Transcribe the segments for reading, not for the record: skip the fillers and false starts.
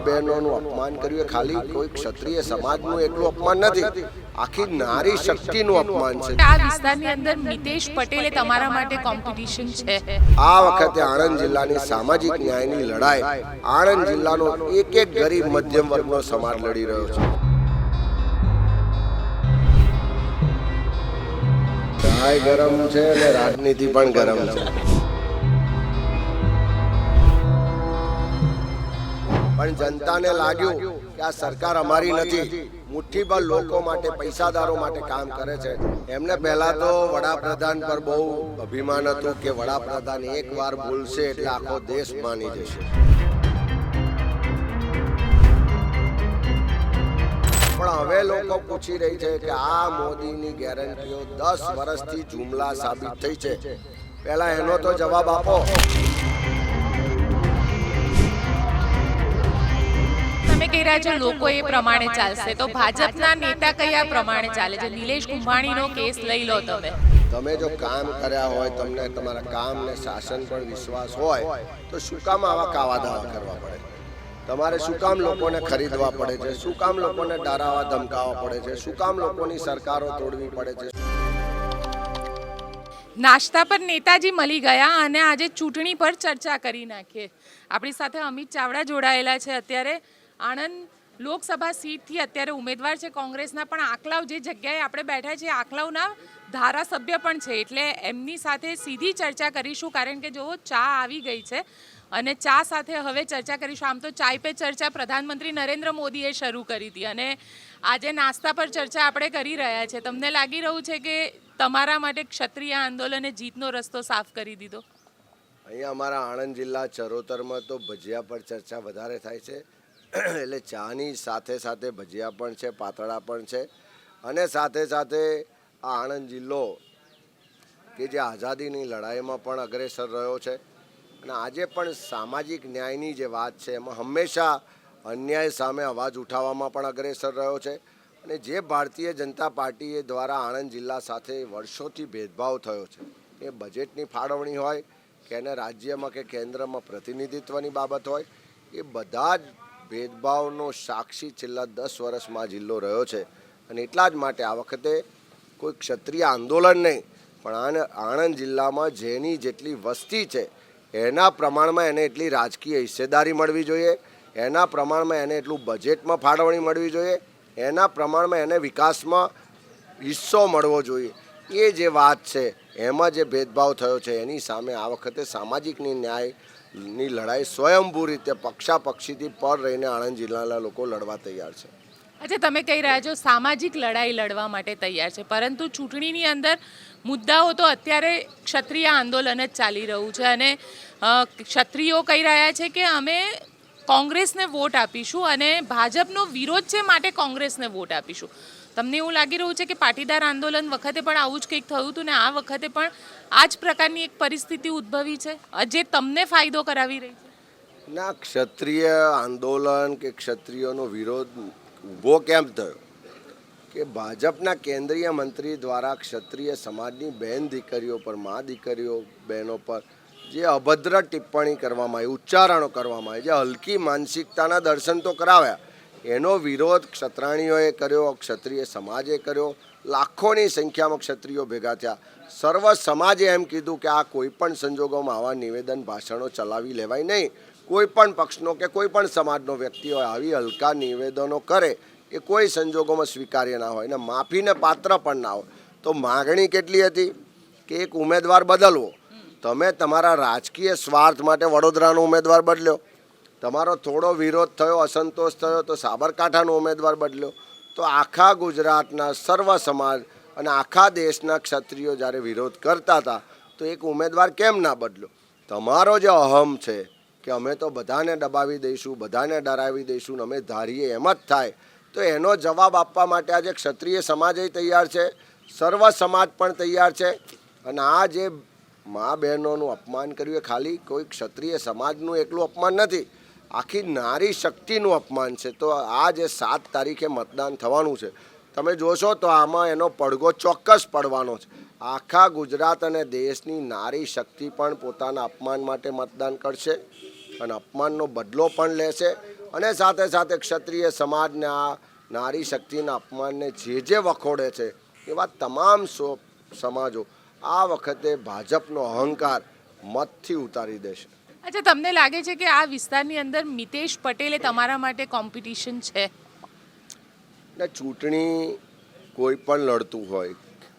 બહેનોનું અપમાન કર્યું એ ખાલી કોઈ ક્ષત્રિય સમાજનું એકલું અપમાન નથી, આખી નારી શક્તિનું અપમાન છે. આ વિસ્તારની અંદર મિતેશ પટેલે તમારા માટે કોમ્પિટિશન છે. આ વખતે આણંદ જિલ્લાની સામાજિક ન્યાયની લડાઈ આણંદ જિલ્લાનો એક ગરીબ મધ્યમ વર્ગનો સમાજ લડી રહ્યો છે. ન્યાય ગરમ છે અને રાજનીતિ પણ ગરમ છે. પણ જનતાને લાગ્યું કે આ સરકાર અમારી નથી, મુઠ્ઠીભર લોકો માટે, પૈસાદારો માટે કામ કરે છે. એમને પહેલા તો વડાપ્રધાન પર બહુ અભિમાન હતું કે વડાપ્રધાન એકવાર બોલશે એટલે આખો દેશ માની જશે. પણ હવે લોકો પૂછી રહી છે કે આ મોદીની ગેરંટીઓ 10 વર્ષથી જુમલા સાબિત થઈ છે. પહેલા એનો તો જવાબ આપો. તમે કહી રહ્યા છો લોકો એ પ્રમાણે ચાલશે, તો ભાજપના નેતા કયા પ્રમાણે ચાલે છે? નિલેશ કુંભાણીનો કેસ લઈ લો. તમે જો કામ કર્યા હોય, તમને તમારા કામ ને શાસન પર વિશ્વાસ હોય, તો શું કામ આવા કાવા દાવા કરવા પડે? તમારે શું કામ લોકોને ખરીદવા પડે છે? શું કામ લોકોને ડરાવવા ધમકાવવા પડે છે? શું કામ લોકોની સરકારો તોડવી પડે છે? નાસ્તા પર નેતાજી મળી ગયા અને આજે ચૂંટણી પર ચર્ચા કરી નાખીએ. આપણી સાથે અમિત ચાવડા જોડાયેલા છે. અત્યારે આણંદ લોકસભા સીટથી અત્યારે ઉમેદવાર છે કોંગ્રેસના, પણ આંકલાવ જે જગ્યાએ આપણે બેઠા છીએ આંકલાવના ધારાસભ્ય પણ છે, એટલે એમની સાથે સીધી ચર્ચા કરીશું. કારણ કે જો ચા આવી ગઈ છે અને ચા સાથે હવે ચર્ચા કરીશું. આમ તો ચાય પે ચર્ચા પ્રધાનમંત્રી નરેન્દ્ર મોદીએ શરૂ કરી હતી અને આજે નાસ્તા પર ચર્ચા આપણે કરી રહ્યા છે. તમને લાગી રહ્યું છે કે તમારા માટે ક્ષત્રિય આંદોલને જીતનો રસ્તો સાફ કરી દીધો? અહીંયા અમારા આણંદ જિલ્લા ચરોતરમાં તો ભજીયા પર ચર્ચા વધારે થાય છે. એટલે ચાની સાથે સાથે ભજીયા પણ છે, પાતળા પણ છે, અને સાથે સાથે આ આણંદ જિલ્લો કે જે આઝાદીની લડાઈમાં પણ અગ્રેસર રહ્યો છે. અને આજે પણ સામાજિક ન્યાયની જે વાત છે એમાં હંમેશા અન્યાય સામે અવાજ ઉઠાવવામાં પણ અગ્રેસર રહ્યો છે. અને જે ભારતીય જનતા પાર્ટી દ્વારા આણંદ જિલ્લા સાથે વર્ષોથી ભેદભાવ થયો છે, એ બજેટની ફાળવણી હોય કે એને રાજ્યમાં કે કેન્દ્રમાં પ્રતિનિધિત્વની બાબત હોય, એ બધા જ ભેદભાવનો સાક્ષી છેલ્લા 10 વર્ષમાં જિલ્લો રહ્યો છે. અને એટલા જ માટે આ વખતે કોઈ ક્ષત્રિય આંદોલન નહીં, પણ આણંદ જિલ્લામાં જેની જેટલી વસ્તી છે એના પ્રમાણમાં એને એટલી રાજકીય હિસ્સેદારી મળવી જોઈએ, એના પ્રમાણમાં એને એટલું બજેટમાં ફાળવણી મળવી જોઈએ, એના પ્રમાણમાં એને વિકાસમાં હિસ્સો મળવો જોઈએ. એ જે વાત છે એમાં જે ભેદભાવ થયો છે એની સામે આ વખતે સામાજિકની ન્યાયની લડાઈ સ્વયંભૂ રીતે પક્ષાપક્ષીથી પર રહીને આણંદ જિલ્લાના લોકો લડવા તૈયાર છે. અચ્છા, તમે કહી રહ્યા છો સામાજિક લડાઈ લડવા માટે તૈયાર છે, પરંતુ ચૂંટણીની અંદર મુદ્દાઓ તો અત્યારે ક્ષત્રિય આંદોલન જ ચાલી રહ્યું છે અને ક્ષત્રિયો કહી રહ્યા છે કે અમે કોંગ્રેસને વોટ આપીશું અને ભાજપનો વિરોધ છે માટે કોંગ્રેસને વોટ આપીશું. તમને એવું લાગી રહ્યું છે કે પાટીદાર આંદોલન વખતે પણ આવું જ કંઈક થયું હતું ને આ વખતે પણ આ જ પ્રકારની એક પરિસ્થિતિ ઉદ્ભવી છે જે તમને ફાયદો કરાવી રહી છે? ના, ક્ષત્રિય આંદોલન કે ક્ષત્રિયોનો વિરોધ ઊભો કેમ થયો કે ભાજપના કેન્દ્રીય મંત્રી દ્વારા ક્ષત્રિય સમાજની બહેન દીકરીઓ પર, મા દીકરીઓ બહેનો પર જે અભદ્ર ટિપ્પણી કરવામાં આવી, ઉચ્ચારણો કરવામાં આવી, જે હલકી માનસિકતાના દર્શન તો કરાવ્યા, એનો વિરોધ ક્ષત્રાણીઓએ કર્યો, ક્ષત્રિય સમાજે કર્યો. લાખોની સંખ્યામાં ક્ષત્રિયો ભેગા થયા. સર્વ સમાજે એમ કીધું કે આ કોઈ પણ સંજોગોમાં આવા નિવેદન ભાષણો ચલાવી લેવાય નહીં. કોઈ પણ પક્ષનો કે કોઈ પણ સમાજનો વ્યક્તિ હોય આવી હલકા નિવેદનો કરે એ કોઈ સંજોગોમાં સ્વીકાર્ય ના હોય અને માફીને પાત્ર પણ ના હોય. તો માગણી કેટલી હતી કે એક ઉમેદવાર બદલવો. તમે તમારા રાજકીય સ્વાર્થ માટે વડોદરાનો ઉમેદવાર બદલ્યો, તમારો થોડો વિરોધ થયો, અસંતોષ થયો તો સાબરકાંઠાનો ઉમેદવાર બદલ્યો. તો આખા ગુજરાતના સર્વ સમાજ અને આખા દેશના ક્ષત્રિયો જ્યારે વિરોધ કરતા હતા તો એક ઉમેદવાર કેમ ના બદલ્યો? તમારો જે અહમ છે કે અમે તો બધાને દબાવી દઈશું, બધાને ડરાવી દઈશું, અમે ધારીએ એમ જ થાય, તો એનો જવાબ આપવા માટે આજે ક્ષત્રિય સમાજ તૈયાર છે, સર્વ સમાજ પણ તૈયાર છે. અને આ જે મા બહેનોનું અપમાન કર્યું એ ખાલી કોઈ ક્ષત્રિય સમાજનું એકલું અપમાન નથી, આખી નારી શક્તિનું અપમાન છે. તો આ જે 7 તારીખે મતદાન થવાનું છે, તમે જોશો તો આમાં એનો પડઘો ચોક્કસ પડવાનો છે. આખા ગુજરાત અને દેશની નારી શક્તિ પણ પોતાના અપમાન માટે મતદાન કરશે અને અપમાનનો બદલો પણ લેશે. અને સાથે સાથે ક્ષત્રિય સમાજના નારી શક્તિના અપમાનને જે વખોડે છે એવા તમામ સમાજો આ વખતે ભાજપનો અહંકાર મતથી ઉતારી દેશે. અચ્છા, તમને લાગે છે કે આ વિસ્તારની અંદર મિતેશ પટેલે તમારા માટે કોમ્પિટિશન છે? ને ચૂંટણી કોઈ પણ લડતું હોય,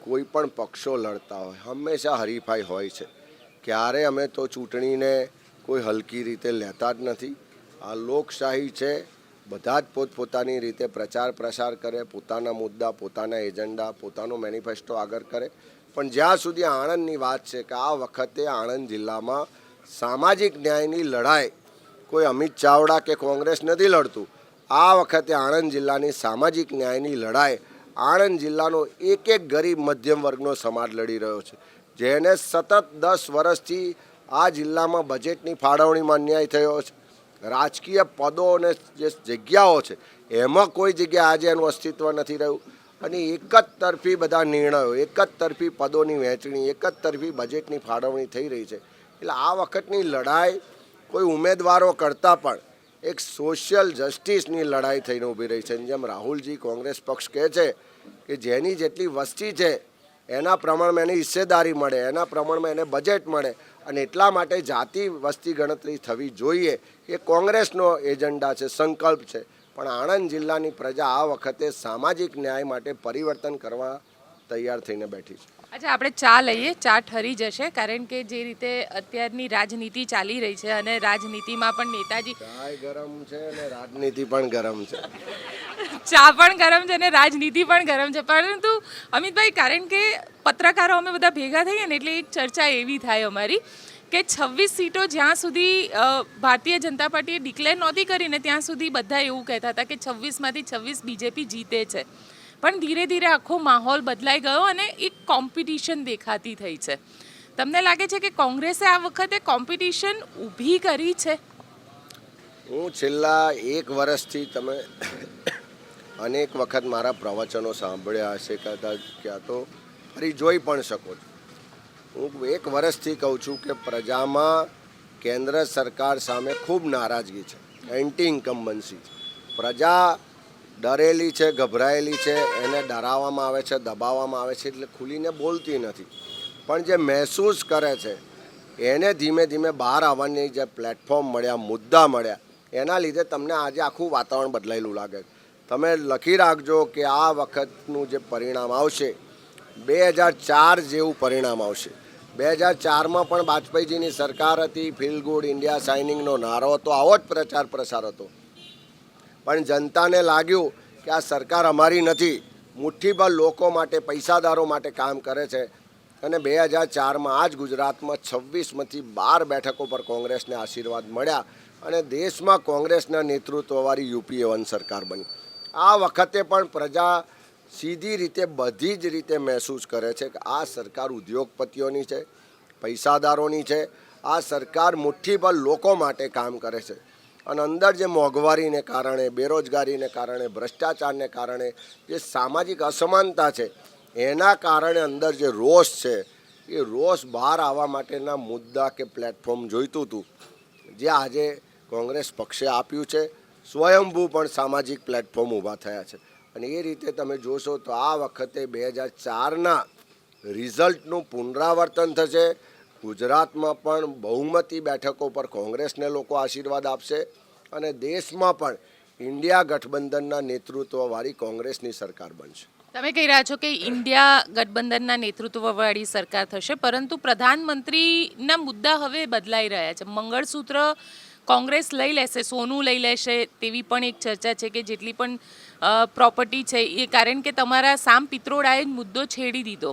કોઈ પણ પક્ષો લડતા હોય, હંમેશા હરીફાઈ હોય છે. ક્યારે અમે તો ચૂંટણીને કોઈ હલકી રીતે લેતા જ નથી. આ લોકશાહી છે. બધા જ પોતપોતાની રીતે પ્રચાર પ્રસાર કરે, પોતાના મુદ્દા, પોતાના એજન્ડા, પોતાનો મેનિફેસ્ટો આગળ કરે. પણ જ્યાં સુધી આણંદની વાત છે કે આ વખતે આણંદ જિલ્લામાં સામાજિક ન્યાયની લડાઈ કોઈ અમિત ચાવડા કે કોંગ્રેસ નથી લડતું. આ વખતે આણંદ જિલ્લાની સામાજિક ન્યાયની લડાઈ આણંદ જિલ્લાનો એક ગરીબ મધ્યમ વર્ગનો સમાજ લડી રહ્યો છે, જેને સતત 10 વર્ષથી આ જિલ્લામાં બજેટની ફાળવણીમાં અન્યાય થયો છે. રાજકીય પદો અને જે જગ્યાઓ છે એમાં કોઈ જગ્યાએ આજે એનું અસ્તિત્વ નથી રહ્યું અને એક જ તરફી બધા નિર્ણયો, એક જ તરફી પદોની વહેંચણી, એક જ તરફી બજેટની ફાળવણી થઈ રહી છે. એટલે આ વખતની લડાઈ કોઈ ઉમેદવારો કરતાં પણ એક સોશિયલ જસ્ટિસની લડાઈ થઈને ઊભી રહી છે. જેમ રાહુલજી કોંગ્રેસ પક્ષ કહે છે કે જેની જેટલી વસ્તી છે એના પ્રમાણમાં એને હિસ્સેદારી મળે, એના પ્રમાણમાં એને બજેટ મળે અને એટલા માટે જાતિ વસ્તી ગણતરી થવી જોઈએ એ કોંગ્રેસનો એજન્ડા છે, સંકલ્પ છે. પણ આણંદ જિલ્લાની પ્રજા આ વખતે સામાજિક ન્યાય માટે પરિવર્તન કરવા તૈયાર થઈને બેઠી છે. અચ્છા, આપણે ચા લઈએ. ચા ઠરી જશે કારણ કે જે રીતે અત્યારની રાજનીતિ ચાલી રહી છે અને રાજનીતિમાં પણ નેતાજી ચાય ગરમ છે અને રાજનીતિ પણ ગરમ છે. ચા પણ ગરમ છે અને રાજનીતિ પણ ગરમ છે. પરંતુ અમિતભાઈ, કારણ કે પત્રકારો અમે બધા ભેગા થઈએ ને એટલે એક ચર્ચા એવી થાય અમારી કે 26 સીટો જ્યાં સુધી ભારતીય જનતા પાર્ટીએ ડિક્લેર નહોતી કરીને ત્યાં સુધી બધા એવું કહેતા હતા કે 26માંથી 26 બીજેપી જીતે છે. પણ ધીરે ધીરે આખો માહોલ બદલાઈ ગયો અને એક કોમ્પિટિશન દેખાતી થઈ છે. તમને લાગે છે કે કોંગ્રેસે આ વખતે કોમ્પિટિશન ઊભી કરી છે? હું છેલ્લા 1 વર્ષથી તમે અનેક વખત મારા પ્રવચનો સાંભળ્યા હશે, કદાચ ક્યાં તો ફરી જોઈ પણ શકો છો. હું 1 વર્ષથી કહું છું કે પ્રજામાં કેન્દ્ર સરકાર સામે ખૂબ નારાજગી છે, એન્ટી ઇન્કમ્બન્સી છે. પ્રજા ડરેલી છે, ગભરાયેલી છે, એને ડરાવવામાં આવે છે, દબાવવામાં આવે છે એટલે ખુલીને બોલતી નથી. પણ જે મહેસૂસ કરે છે એને ધીમે ધીમે બહાર આવવાની જે પ્લેટફોર્મ મળ્યા, મુદ્દા મળ્યા, એના લીધે તમને આજે આખું વાતાવરણ બદલાયેલું લાગે. તમે લખી રાખજો કે આ વખતનું જે પરિણામ આવશે 2004 જેવું પરિણામ આવશે. 2004માં પણ વાજપેયીજીની સરકાર હતી, ફીલ ગુડ ઇન્ડિયા સાઇનિંગનો નારો હતો, આવો જ પ્રચાર પ્રસાર હતો. પણ જનતાને લાગ્યું કે આ સરકાર અમારી નથી, મુઠ્ઠીભર લોકો માટે, પૈસાદારો માટે કામ કરે છે. અને 2004માં આ જ ગુજરાતમાં 26માંથી 12 બેઠકો પર કોંગ્રેસને આશીર્વાદ મળ્યા અને દેશમાં કોંગ્રેસના નેતૃત્વવાળી UPA 1 સરકાર બની. આ વખતે પણ પ્રજા સીધી રીતે બધી જ રીતે મહેસૂસ કરે છે કે આ સરકાર ઉદ્યોગપતિઓની છે, પૈસાદારોની છે. આ સરકાર મુઠ્ઠીભર લોકો માટે કામ કરે છે. અને અંદર જે મોંઘવારીને કારણે, બેરોજગારીને કારણે, ભ્રષ્ટાચારને કારણે જે સામાજિક અસમાનતા છે એના કારણે અંદર જે રોષ છે એ રોષ બહાર આવવા માટેના મુદ્દા કે પ્લેટફોર્મ જોઈતું હતું, જે આજે કોંગ્રેસ પક્ષે આપ્યું છે. સ્વયંભૂ પણ સામાજિક પ્લેટફોર્મ ઊભા થયા છે. અને એ રીતે તમે જોશો તો આ વખતે 2004ના રિઝલ્ટનું પુનરાવર્તન થશે. ગુજરાતમાં પણ બહુમતી બેઠકો પર કોંગ્રેસને લોકો આશીર્વાદ આપશે અને દેશમાં પણ ઇન્ડિયા ગઠબંધનના નેતૃત્વવાળી કોંગ્રેસની સરકાર બનશે. તમે કહી રહ્યા છો કે ઇન્ડિયા ગઠબંધનના નેતૃત્વવાળી સરકાર થશે, પરંતુ પ્રધાનમંત્રીના મુદ્દા હવે બદલાઈ રહ્યા છે. મંગળસૂત્ર કોંગ્રેસ લઈ લેશે, સોનું લઈ લેશે તેવી પણ એક ચર્ચા છે કે જેટલી પણ પ્રોપર્ટી છે એ, કારણ કે તમારા સામ પિત્રોડાએ જ મુદ્દો છેડી દીધો.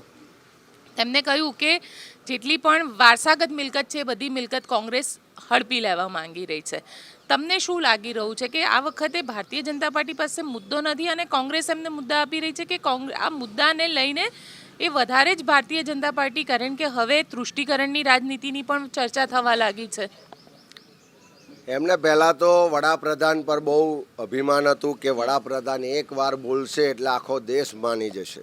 તેમને કહ્યું કે જેટલી પણ વારસાગત મિલકત છે એ બધી મિલકત કોંગ્રેસ હડપી લેવા માંગી રહી છે. તમને શું લાગી રહ્યું છે કે આ વખતે ભારતીય જનતા પાર્ટી પાસે મુદ્દો નથી અને કોંગ્રેસ એમને મુદ્દા આપી રહી છે કે આ મુદ્દાને લઈને એ વધારે જ ભારતીય જનતા પાર્ટી, કારણ કે હવે તૃષ્ટિકરણની રાજનીતિની પણ ચર્ચા થવા લાગી છે? એમને પહેલાં તો વડાપ્રધાન પર બહુ અભિમાન હતું કે વડાપ્રધાન એકવાર બોલશે એટલે આખો દેશ માની જશે.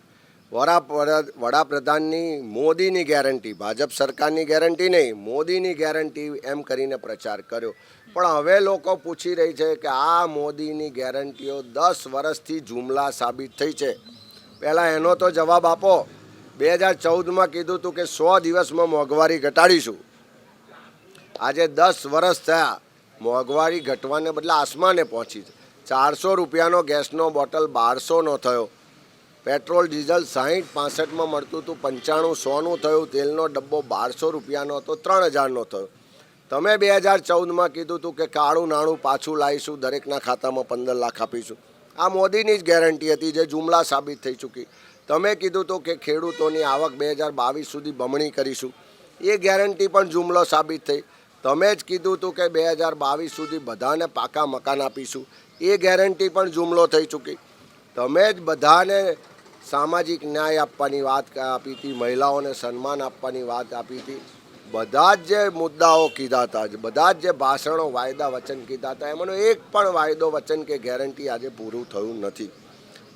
વડાપ્રધાનની મોદીની ગેરંટી, ભાજપ સરકારની ગેરંટી નહીં, મોદીની ગેરંટી એમ કરીને પ્રચાર કર્યો. પણ હવે લોકો પૂછી રહી છે કે આ મોદીની ગેરંટીઓ 10 વર્ષથી જુમલા સાબિત થઈ છે. પહેલાં એનો તો જવાબ આપો. 2014માં કીધું હતું કે 100 દિવસમાં મોંઘવારી ઘટાડીશું. આજે 10 વર્ષ થયા, મોંઘવારી ઘટવાને બદલે આસમાને પહોંચી છે. 400 રૂપિયાનો ગેસનો બોટલ 1200નો થયો. પેટ્રોલ ડીઝલ 60-65માં મળતું હતું, 95-100નું થયું. તેલનો ડબ્બો 1200 રૂપિયાનો હતો, 3000નો થયો. તમે 2014માં કીધું હતું કે કાળું નાણું પાછું લાવીશું, દરેકના ખાતામાં 15 લાખ આપીશું. આ મોદીની જ ગેરંટી હતી જે જુમલા સાબિત થઈ ચૂકી. તમે કીધું હતું કે ખેડૂતોની આવક 2022 સુધી બમણી કરીશું, એ ગેરંટી પણ જુમલો સાબિત થઈ. તમે જ કીધું હતું કે 2022 સુધી બધાને પાકા મકાન આપીશું, એ ગેરંટી પણ જુમલો થઈ ચૂકી. તમે જ બધાને સામાજિક ન્યાય આપવાની વાત આપી હતી, મહિલાઓને સન્માન આપવાની વાત આપી હતી. બધા જ જે મુદ્દાઓ કીધા હતા, બધા જ જે ભાષણો, વાયદા વચન કીધા હતા, એમાંનો એક પણ વાયદો વચન કે ગેરંટી આજે પૂરું થયું નથી.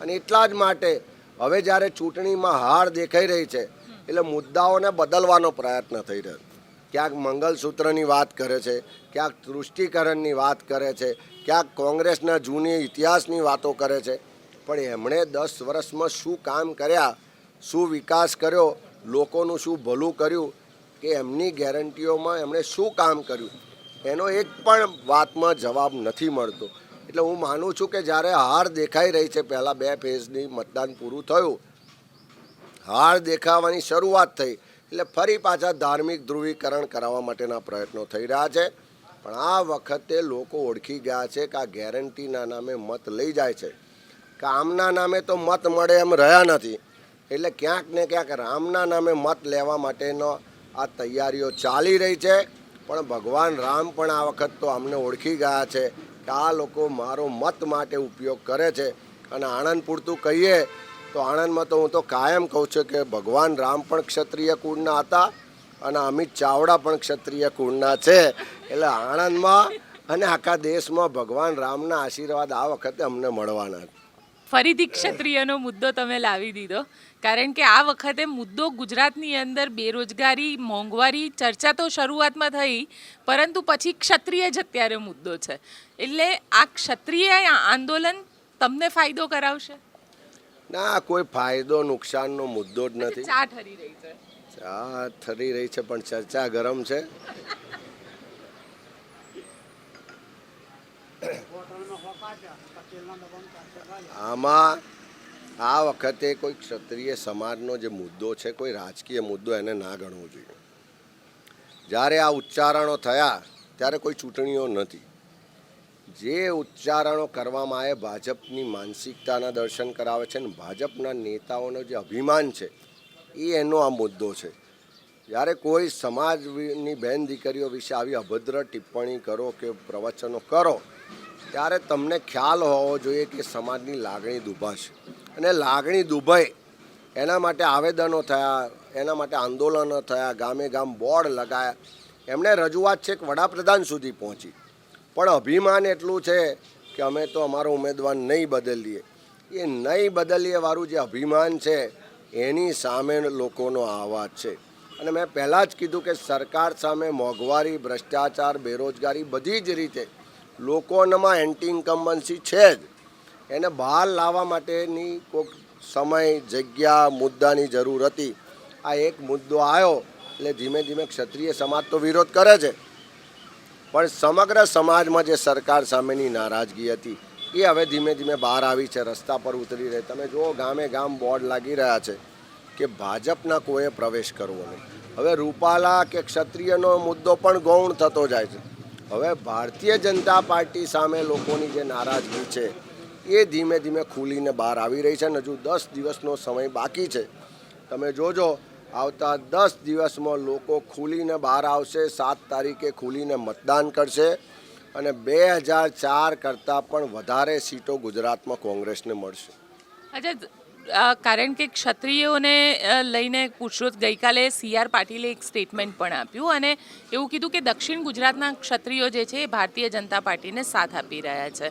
અને એટલા જ માટે હવે જ્યારે ચૂંટણીમાં હાર દેખાઈ રહી છે એટલે મુદ્દાઓને બદલવાનો પ્રયત્ન થઈ રહ્યો. ક્યાંક મંગલસૂત્રની વાત કરે છે, ક્યાંક તૃષ્ટિકરણની વાત કરે છે, ક્યાંક કોંગ્રેસના જૂની ઇતિહાસની વાતો કરે છે. પણ એમણે 10 વર્ષમાં શું કામ કર્યા, શું વિકાસ કર્યો, લોકોનું શું ભલું કર્યું, કે એમની ગેરંટીઓમાં એમણે શું કામ કર્યું, એનો એક પણ વાતમાં જવાબ નથી મળતો. એટલે હું માનું છું કે જ્યારે હાર દેખાઈ રહી છે, પહેલાં 2 ફેઝની મતદાન પૂરું થયું, હાર દેખાવાની શરૂઆત થઈ એટલે ફરી પાછા ધાર્મિક ધ્રુવીકરણ કરાવવા માટેના પ્રયત્નો થઈ રહ્યા છે. પણ આ વખતે લોકો ઓળખી ગયા છે કે આ ગેરંટીના નામે મત લઈ જાય છે, કામના નામે તો મત મળે એમ રહ્યા નથી. એટલે ક્યાંક ને ક્યાંક રામના નામે મત લેવા માટેનો આ તૈયારીઓ ચાલી રહી છે. પણ ભગવાન રામ પણ આ વખત તો અમને ઓળખી ગયા છે કે આ લોકો મારો મત માટે ઉપયોગ કરે છે. અને આણંદ પૂરતું કહીએ તો આણંદમાં તો હું તો કાયમ કહું છું કે ભગવાન રામ પણ ક્ષત્રિય કુળના હતા અને અમિત ચાવડા પણ ક્ષત્રિય કુળના છે. એટલે આણંદમાં અને આખા દેશમાં ભગવાન રામના આશીર્વાદ આ વખતે અમને મળવાના. ફરીથી ક્ષત્રિયનો મુદ્દો તમે લાવી દીધો, કારણ કે આ વખતે મુદ્દો ગુજરાતની અંદર બેરોજગારી, મોંઘવારી ચર્ચા તો શરૂઆતમાં થઈ, પરંતુ પછી ક્ષત્રિય જ અત્યારે મુદ્દો છે. એટલે આ ક્ષત્રિય આંદોલન તમને ફાયદો કરાવશે? ના, કોઈ ફાયદો નુકસાનનો મુદ્દો જ નથી. ચા ઠરી રહી છે, ચા ઠરી રહી છે, પણ ચર્ચા ગરમ છે. આમાં આ વખતે કોઈ ક્ષત્રિય સમાજનો જે મુદ્દો છે, કોઈ રાજકીય મુદ્દો એને ના ગણવો જોઈએ. જ્યારે આ ઉચ્ચારણો થયા ત્યારે કોઈ ચૂંટણીઓ નથી. જે ઉચ્ચારણો કરવામાં આવે ભાજપની માનસિકતાના દર્શન કરાવે છે, અને ભાજપના નેતાઓનો જે અભિમાન છે એ એનો આ મુદ્દો છે. જ્યારે કોઈ સમાજની બહેન દીકરીઓ વિશે આવી અભદ્ર ટિપ્પણી કરો કે પ્રવચનો કરો, ત્યારે તમને ખ્યાલ હોવો જોઈએ કે સમાજની લાગણી દુભાશે. અને લાગણી દુભાય એના માટે આવેદનો થયા, એના માટે આંદોલનો થયા, ગામે ગામ બોર્ડ લગાયા, એમણે રજૂઆત છે કે વડાપ્રધાન સુધી પહોંચી. પણ અભિમાન એટલું છે કે અમે તો અમારો ઉમેદવાર નહીં બદલીએ. એ નહીં બદલીએ વાળું જે અભિમાન છે એની સામે લોકોનો આવાજ છે. અને મેં પહેલાં જ કીધું કે સરકાર સામે મોંઘવારી, ભ્રષ્ટાચાર, બેરોજગારી બધી જ રીતે લોકોનામાં એન્ટી ઇન્કમ્બન્સી છે જ. એને બહાર લાવવા માટેની કોઈક સમય, જગ્યા, મુદ્દાની જરૂર હતી. આ એક મુદ્દો આવ્યો એટલે ધીમે ધીમે ક્ષત્રિય સમાજ તો વિરોધ કરે છે, પણ સમગ્ર સમાજમાં જે સરકાર સામેની નારાજગી હતી એ હવે ધીમે ધીમે બહાર આવી છે, રસ્તા પર ઉતરી રહી. તમે જુઓ ગામે ગામ બોર્ડ લાગી રહ્યા છે કે ભાજપના કોઈએ પ્રવેશ કરવો નહીં. હવે રૂપાલા કે ક્ષત્રિયનો મુદ્દો પણ ગૌણ થતો જાય છે. હવે ભારતીય જનતા પાર્ટી સામે લોકોની જે નારાજગી છે એ ધીમે ધીમે ખુલીને બહાર આવી રહી છે. અને હજુ 10 દિવસનો સમય બાકી છે. તમે જોજો આવતા 10 દિવસમાં લોકો ખુલીને બહાર આવશે. 7 તારીખે ખુલીને મતદાન કરશે અને 2004 કરતાં પણ વધારે સીટો ગુજરાતમાં કોંગ્રેસને મળશે. અચ્છા, કારણ કે ક્ષત્રિયોને લઈને પૂછો, ગઈકાલે CR પાટીલે એક સ્ટેટમેન્ટ પણ આપ્યું અને એવું કીધું કે દક્ષિણ ગુજરાતના ક્ષત્રિયો જે છે એ ભારતીય જનતા પાર્ટીને સાથ આપી રહ્યા છે.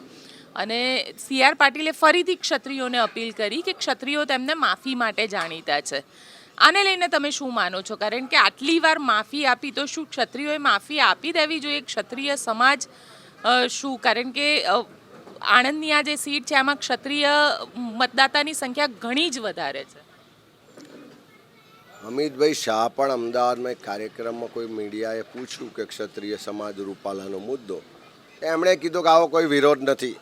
અને સી.આર. પાટીલે ફરીથી ક્ષત્રિયોને અપીલ કરી કે ક્ષત્રિયો તેમને માફી માટે જાણીતા છે. આને લઈને તમે શું માનો છો? કારણ કે આટલી વાર માફી આપી, તો શું ક્ષત્રિયોએ માફી આપી દેવી જોઈએ? ક્ષત્રિય સમાજ શું, કારણ કે આણંદની આ જે સીટ છે આમાં ક્ષત્રિય મતદાતાની સંખ્યા ઘણી જ વધારે છે. અમિતભાઈ શાહ પણ અમદાવાદમાં એક કાર્યક્રમમાં કોઈ મીડિયાએ પૂછ્યું કે ક્ષત્રિય સમાજ રૂપાલાનો મુદ્દો, એમણે કીધું કે આવો કોઈ વિરોધ નથી,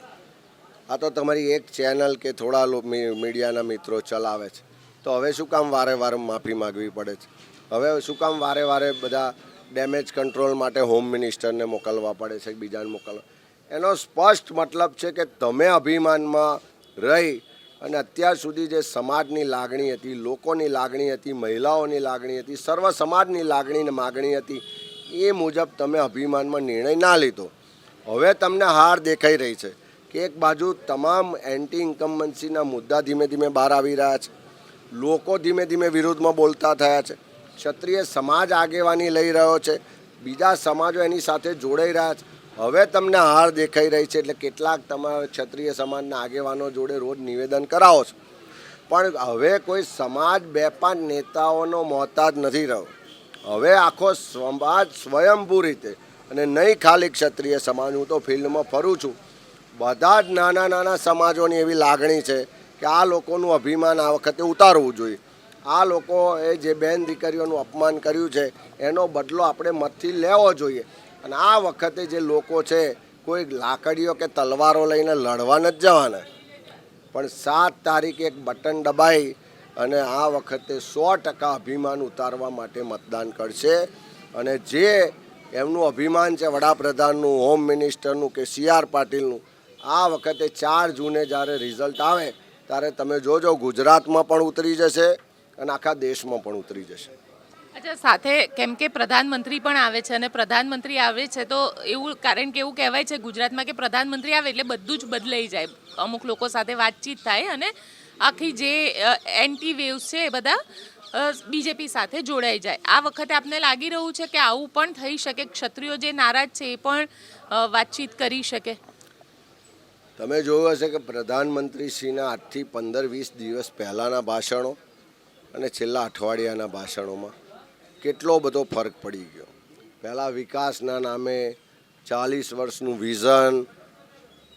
આ તો તમારી એક ચેનલ કે થોડા મીડિયાના મિત્રો ચલાવે છે. તો હવે શું કામ વારે વારે માફી માગવી પડે છે? હવે શું કામ વારે વારે બધા ડેમેજ કંટ્રોલ માટે હોમ મિનિસ્ટરને મોકલવા પડે છે, બીજાને મોકલવા? એનો સ્પષ્ટ મતલબ છે કે તમે અભિમાનમાં રહી અને અત્યાર સુધી જે સમાજની લાગણી હતી, લોકોની લાગણી હતી, મહિલાઓની લાગણી હતી, સર્વ સમાજની લાગણી માગણી હતી, એ મુજબ તમે અભિમાનમાં નિર્ણય ના લીધો. હવે તમને હાર દેખાઈ રહી છે કે એક બાજુ તમામ એન્ટી ઇન્કમ્બન્સીના મુદ્દા ધીમે ધીમે બહાર આવી રહ્યા છે, લોકો ધીમે ધીમે વિરોધમાં બોલતા થયા છે, ક્ષત્રિય સમાજ આગેવાની લઈ રહ્યો છે, બીજા સમાજો એની સાથે જોડાઈ રહ્યા છે. હવે તમને હાર દેખાઈ રહી છે એટલે કેટલાક તમારા ક્ષત્રિય સમાજના આગેવાનો જોડે રોજ નિવેદન કરાવો છો, પણ હવે કોઈ સમાજ બે પાંચ નેતાઓનો મોહતાજ નથી રહ્યો. હવે આખો સમાજ સ્વયંભૂ રીતે, અને નહીં ખાલી ક્ષત્રિય સમાજ, હું તો ફિલ્ડમાં ફરું છું, બધા જ નાના નાના સમાજોની એવી લાગણી છે કે આ લોકોનું અભિમાન આ વખતે ઉતારવું જોઈએ. આ લોકોએ જે બેન દીકરીઓનું અપમાન કર્યું છે એનો બદલો આપણે મતથી લેવો જોઈએ. અને આ વખતે જે લોકો છે કોઈ લાકડીઓ કે તલવારો લઈને લડવા નથી જવાના, પણ 7 તારીખે એક બટન દબાઈ અને આ વખતે 100% અભિમાન ઉતારવા માટે મતદાન કરશે. અને જે એમનું અભિમાન છે વડાપ્રધાનનું, હોમ મિનિસ્ટરનું કે સી.આર. પાટીલનું, આ વખતે 4 જૂને જ્યારે રિઝલ્ટ આવે ત્યારે તમે જોજો ગુજરાતમાં પણ ઉતરી જશે અને આખા દેશમાં પણ ઉતરી જશે. અચ્છા, સાથે કેમ કે પ્રધાનમંત્રી પણ આવે છે, અને પ્રધાનમંત્રી આવે છે તો એવું, કારણ કે એવું કહેવાય છે ગુજરાતમાં કે પ્રધાનમંત્રી આવે એટલે બધું જ બદલાઈ જાય. અમુક લોકો સાથે વાતચીત થાય અને આખી જે એન્ટી વેવ્સ છે એ બધા બીજેપી સાથે જોડાઈ જાય. આ વખતે આપને લાગી રહ્યું છે કે આવું પણ થઈ શકે? ક્ષત્રિયો જે નારાજ છે એ પણ વાતચીત કરી શકે? તમે જોયું હશે કે પ્રધાનમંત્રીશ્રીના આજથી 15-20 દિવસ પહેલાંના ભાષણો અને છેલ્લા અઠવાડિયાના ભાષણોમાં કેટલો બધો ફરક પડી ગયો. પહેલાં વિકાસના નામે 40 વર્ષનું વિઝન,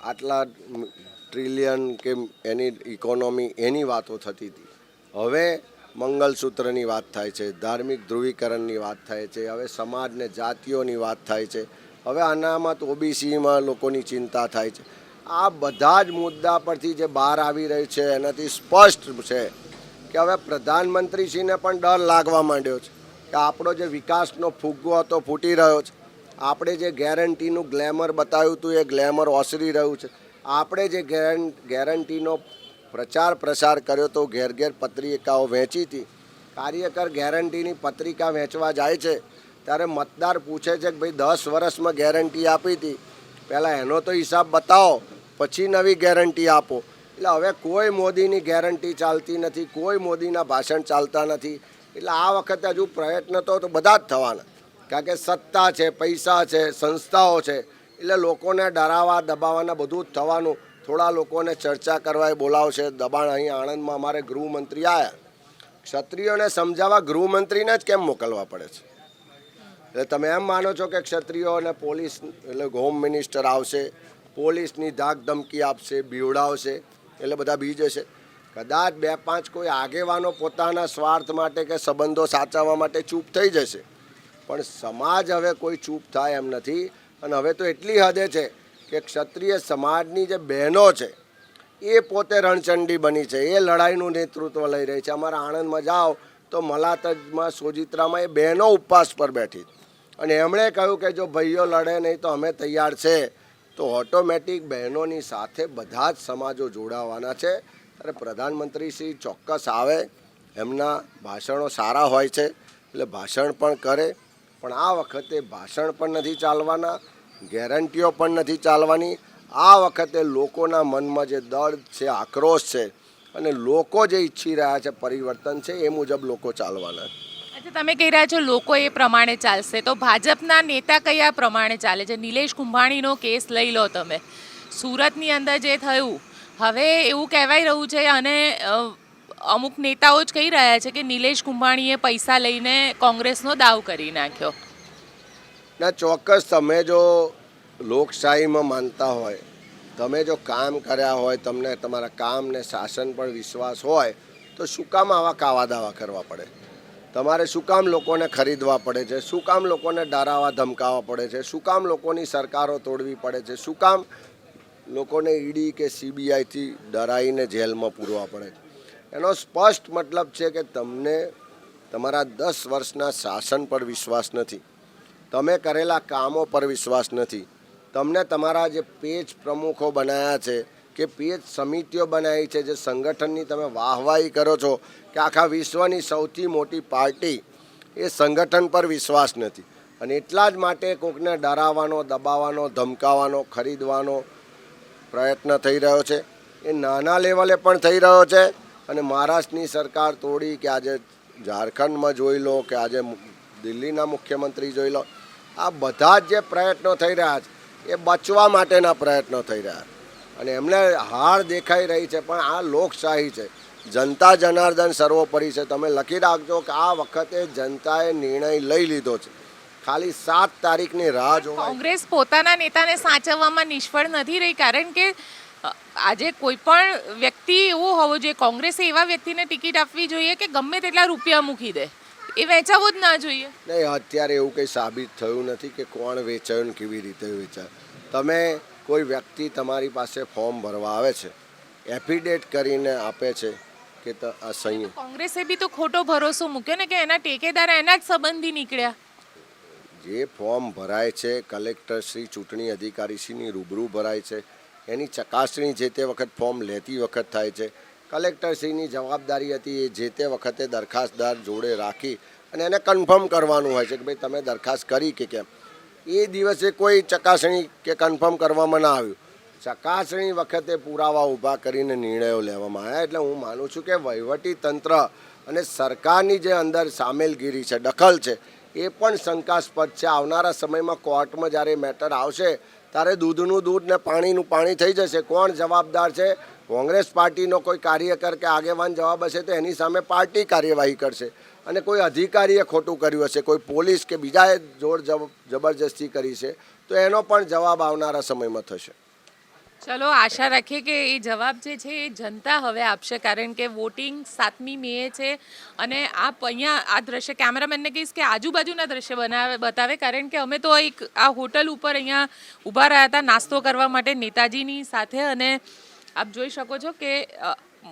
આટલા ટ્રિલિયન કે એની ઇકોનોમી, એની વાતો થતી હતી. હવે મંગલસૂત્રની વાત થાય છે, ધાર્મિક ધ્રુવીકરણની વાત થાય છે, હવે સમાજને જાતિઓની વાત થાય છે, હવે અનામત ઓબીસીમાં લોકોની ચિંતા થાય છે. આ બધા જ મુદ્દા પરથી જે બહાર આવી રહ્યું છે એનાથી સ્પષ્ટ છે કે હવે પ્રધાનમંત્રીશ્રીને પણ ડર લાગવા માંડ્યો છે કે આપણો જે વિકાસનો ફુગ્ગો હતો ફૂટી રહ્યો છે, આપણે જે ગેરંટીનું ગ્લેમર બતાવ્યું હતું એ ગ્લેમર ઓસરી રહ્યું છે, આપણે જે ગેરંટીનો પ્રચાર પ્રસાર કર્યો તો, ઘેર ઘેર પત્રિકાઓ વહેંચી હતી, કાર્યકર ગેરંટીની પત્રિકા વહેંચવા જાય છે ત્યારે મતદાર પૂછે છે કે ભાઈ 10 વર્ષમાં ગેરંટી આપી હતી, પહેલાં એનો તો હિસાબ બતાવો, પછી નવી ગેરંટી આપો. એટલે હવે કોઈ મોદીની ગેરંટી ચાલતી નથી, કોઈ મોદીના ભાષણ ચાલતા નથી. એટલે આ વખતે હજુ પ્રયત્ન તો બધા જ થવાના, કારણ કે સત્તા છે, પૈસા છે, સંસ્થાઓ છે, એટલે લોકોને ડરાવવા દબાવવાના બધું જ થવાનું. થોડા લોકોને ચર્ચા કરવા એ બોલાવશે, દબાણ. અહીં આણંદમાં અમારે ગૃહમંત્રી આવ્યા, ક્ષત્રિયોને સમજાવવા ગૃહમંત્રીને જ કેમ મોકલવા પડે છે? એટલે તમે એમ માનો છો કે ક્ષત્રિયો અને પોલીસ, એટલે હોમ મિનિસ્ટર આવશે, પોલીસની ધાક ધમકી આપશે, બીવડાવશે એટલે બધા બી જશે? કદાચ 2-5 કોઈ આગેવાનો પોતાના સ્વાર્થ માટે કે સંબંધો સાચવવા માટે ચૂપ થઈ જશે, પણ સમાજ હવે કોઈ ચૂપ થાય એમ નથી. અને હવે તો એટલી હદે છે કે ક્ષત્રિય સમાજની જે બહેનો છે એ પોતે રણચંડી બની છે, એ લડાઈનું નેતૃત્વ લઈ રહી છે. અમારા આણંદમાં જાઓ તો મલાતજમાં, સોજિત્રામાં એ બહેનો ઉપવાસ પર બેઠી અને એમણે કહ્યું કે જો ભાઈઓ લડે નહીં તો અમે તૈયાર છે. તો ઓટોમેટિક બહેનોની સાથે બધા જ સમાજો જોડાવાના છે. ત્યારે પ્રધાનમંત્રી શ્રી ચોક્કસ આવે, એમના ભાષણો સારા હોય છે એટલે ભાષણ પણ કરે, પણ આ વખતે ભાષણ પણ નથી ચાલવાના, ગેરંટીઓ પણ નથી ચાલવાની. આ વખતે લોકોના મનમાં જે દર્દ છે, આક્રોશ છે, અને લોકો જે ઈચ્છી રહ્યા છે પરિવર્તન છે, એ મુજબ લોકો ચાલવાના. અચ્છા, તમે કહી રહ્યા છો લોકો એ પ્રમાણે ચાલશે, તો ભાજપના નેતા કયા પ્રમાણે ચાલે છે? નિલેશ કુંભાણીનો કેસ લઈ લો તમે, સુરતની અંદર જે થયું, હવે એવું કહેવાય રહ્યું છે અને અમુક નેતાઓ જ કહી રહ્યા છે કે નિલેશ કુંભાણીએ પૈસા લઈને કોંગ્રેસનો દાવ કરી નાખ્યો. ના, ચોક્કસ તમે જો લોકશાહીમાં માનતા હોય, તમે જો કામ કર્યા હોય, તમને તમારા કામ ને શાસન પર વિશ્વાસ હોય, તો શું કામ આવા કાવા દાવા કરવા પડે? તમારે શું કામ લોકોને ખરીદવા પડે છે? શું કામ લોકોને ડરાવવા ધમકાવવા પડે છે? શું કામ લોકોની સરકારો તોડવી પડે છે? શું કામ લોકોને ઈડી કે સીબીઆઈથી ડરાવીને જેલમાં પૂરવા પડે છે? એનો સ્પષ્ટ મતલબ છે કે તમને તમારા 10 વર્ષના શાસન પર વિશ્વાસ નથી, તમે કરેલા કામો પર વિશ્વાસ નથી, તમને તમારા જે પેજ પ્રમુખો બનાવ્યા છે કે પેજ સમિતિઓ બનાવી છે, જે સંગઠનની તમે વાહવાહી કરો છો કે આખા વિશ્વની સૌથી મોટી પાર્ટી, એ સંગઠન પર વિશ્વાસ નથી. અને એટલા જ માટે કોઈકને ડરાવવાનો, દબાવવાનો, ધમકાવવાનો, ખરીદવાનો પ્રયત્ન થઈ રહ્યો છે. એ નાના લેવલે પણ થઈ રહ્યો છે. અને મહારાષ્ટ્રની સરકાર તોડી કે આજે ઝારખંડમાં જોઈ લો કે આજે દિલ્હીના મુખ્યમંત્રી જોઈ લો, આ બધા જ જે પ્રયત્નો થઈ રહ્યા છે એ બચવા માટેના પ્રયત્નો થઈ રહ્યા છે. અને એમને હાર દેખાઈ રહી છે, પણ આ લોકશાહી છે, જનતા જનાર્દન સર્વોપરી છે. તમે લખી રાખજો કે આ વખતે જનતાએ નિર્ણય લઈ લીધો છે. ખાલી 7 તારીખની રાહ જોવાય. કોંગ્રેસ પોતાના નેતાને સાચવવામાં નિષ્ફળ નથી રહી, કારણ કે આજે કોઈ પણ વ્યક્તિ એવો હોવો જોઈએ, કોંગ્રેસે એવા વ્યક્તિને ટિકિટ આપવી જોઈએ કે ગમે તેટલા રૂપિયા મૂકી દે, એ વેચાવો જ ના જોઈએ. નહીં, અત્યારે એવું કંઈ સાબિત થયું નથી કે કોણ વેચાયું ને કેવી રીતે વેચાયું. તમે કોઈ વ્યક્તિ તમારી પાસે ફોર્મ ભરવા આવે છે, એફિડેટ કરીને આપે છે કે આ સહી. કોંગ્રેસે બી તો ખોટો ભરોસો મૂક્યો ને કે એના ટેકેદાર એના જ સંબંધી નીકળ્યા. જે ફોર્મ ભરાય છે કલેક્ટર શ્રી, ચૂંટણી અધિકારી શ્રીની રૂબરૂ ભરાય છે, એની ચકાસણી જે તે વખત ફોર્મ લેતી વખત થાય છે. કલેક્ટરશ્રીની જવાબદારી હતી એ જે તે વખતે દરખાસ્તદાર જોડે રાખી અને એને કન્ફર્મ કરવાનું હોય છે કે ભાઈ તમે દરખાસ્ત કરી કે કેમ. એ દિવસે કોઈ ચકાસણી કે કન્ફર્મ કરવામાં ના આવ્યું. ચકાસણી વખતે પુરાવા ઊભા કરીને નિર્ણયો લેવામાં આવ્યા. એટલે હું માનું છું કે વહીવટી તંત્ર અને સરકારની જે અંદર સામેલગીરી છે, દખલ છે, એ પણ શંકાસ્પદ છે. આવનારા સમયમાં કોર્ટમાં જ્યારે મેટર આવશે ત્યારે દૂધનું દૂધ ને પાણીનું પાણી થઈ જશે. કોણ જવાબદાર છે? કોંગ્રેસ પાર્ટીનો કોઈ કાર્યકર કે આગેવાન જવાબ હશે તો એની સામે પાર્ટી કાર્યવાહી કરશે. અને કોઈ અધિકારીએ ખોટું કર્યું હશે, કોઈ પોલીસ કે બીજાએ જોર જબરજસ્તી કરી છે, તો એનો પણ જવાબ આવનારા સમયમાં થશે. ચલો આશા રાખીએ કે એ જવાબ જે છે એ જનતા હવે આપશે, કારણ કે વોટિંગ 7મી મે છે. અને આપ અહીંયા આ દ્રશ્ય, કેમેરામેનને કહીશ કે આજુબાજુના દ્રશ્ય બતાવે, કારણ કે અમે તો એક આ હોટલ ઉપર અહીંયા ઊભા રહ્યા હતા નાસ્તો કરવા માટે નેતાજીની સાથે. અને આપ જોઈ શકો છો કે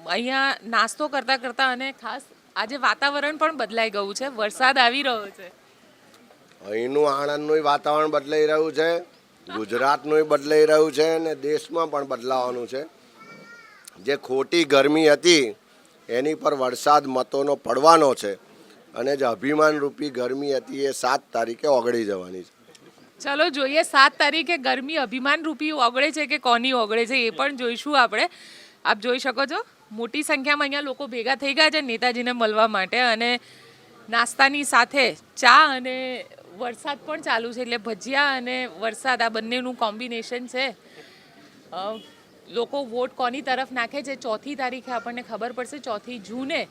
અહીંયા નાસ્તો કરતાં કરતાં અને ખાસ આજે વાતાવરણ પણ બદલાઈ ગયું છે, વરસાદ આવી રહ્યો છે. અહીંનું આણંદનું વાતાવરણ બદલાઈ રહ્યું છે, ગુજરાતનું બદલાઈ રહ્યું છે અને દેશમાં પણ બદલાવાનું છે. જે ખોટી ગરમી હતી એની પર વરસાદ મતોનો પડવાનો છે અને જે અભિમાનરૂપી ગરમી હતી એ 7 તારીખે ઓગળી જવાની છે. ચલો જોઈએ 7 તારીખે ગરમી અભિમાનરૂપી ઓગળે છે કે કોની ઓગળે છે એ પણ જોઈશું આપણે. આપ જોઈ શકો છો મોટી સંખ્યામાં અહીંયા લોકો ભેગા થઈ ગયા છે નેતાજીને મળવા માટે. અને નાસ્તાની સાથે ચા અને વરસાદ પણ ચાલુ છે, એટલે ભજીયા અને વરસાદ આ બંનેનું કોમ્બિનેશન છે. લોકો વોટ કોની તરફ નાખે છે 4મી તારીખે આપણને ખબર પડશે, 4મી જૂને.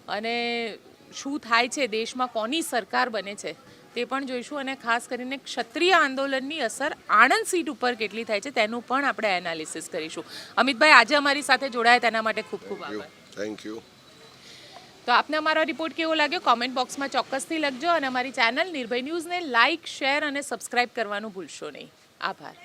અને શું થાય છે દેશમાં, કોની સરકાર બને છે તે પણ જોઈશું. અને ખાસ કરીને ક્ષત્રિય આંદોલનની અસર આણંદ સીટ ઉપર કેટલી થાય છે તેનું પણ આપણે એનાલિસિસ કરીશું. અમિતભાઈ આજે અમારી સાથે જોડાયા તેના માટે ખૂબ ખૂબ આભાર. Thank you. તો આપને અમારો રિપોર્ટ કેવો લાગ્યો કોમેન્ટ બોક્સમાં ચોક્કસથી લખજો. અને અમારી ચેનલ નિર્ભય ન્યૂઝને લાઇક, શેર અને સબસ્ક્રાઇબ કરવાનું ભૂલશો નહીં. આભાર.